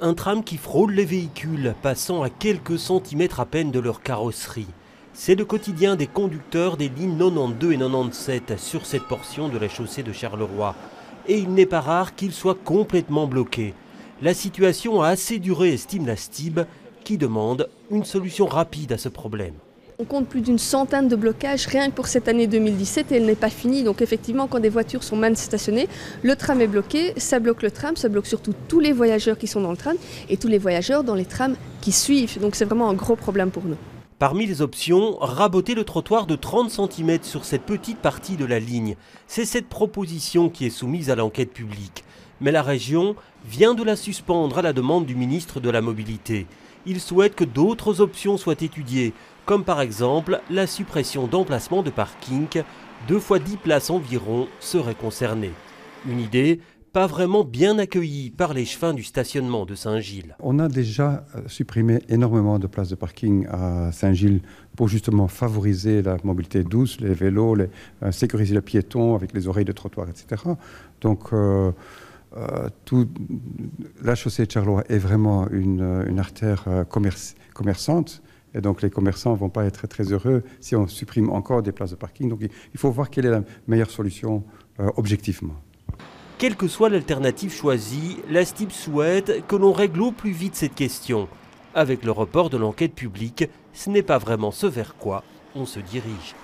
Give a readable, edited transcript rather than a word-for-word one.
un tram qui frôle les véhicules, passant à quelques centimètres à peine de leur carrosserie. C'est le quotidien des conducteurs des lignes 92 et 97 sur cette portion de la chaussée de Charleroi. Et il n'est pas rare qu'ils soient complètement bloqués. La situation a assez duré, estime la STIB, qui demande une solution rapide à ce problème. On compte plus d'une centaine de blocages rien que pour cette année 2017 et elle n'est pas finie. Donc effectivement, quand des voitures sont mal stationnées, le tram est bloqué, ça bloque le tram, ça bloque surtout tous les voyageurs qui sont dans le tram et tous les voyageurs dans les trams qui suivent. Donc c'est vraiment un gros problème pour nous. Parmi les options, raboter le trottoir de 30 cm sur cette petite partie de la ligne. C'est cette proposition qui est soumise à l'enquête publique. Mais la région vient de la suspendre à la demande du ministre de la Mobilité. Il souhaite que d'autres options soient étudiées, comme par exemple la suppression d'emplacements de parking. 2 fois 10 places environ seraient concernées. Une idée pas vraiment bien accueillie par les chefins du stationnement de Saint-Gilles. On a déjà supprimé énormément de places de parking à Saint-Gilles pour justement favoriser la mobilité douce, les vélos, sécuriser les piétons avec les oreilles de trottoir, etc. Donc la chaussée de Charleroi est vraiment une artère commerçante. Et donc les commerçants ne vont pas être très heureux si on supprime encore des places de parking. Donc il faut voir quelle est la meilleure solution objectivement. Quelle que soit l'alternative choisie, la STIB souhaite que l'on règle au plus vite cette question. Avec le report de l'enquête publique, ce n'est pas vraiment ce vers quoi on se dirige.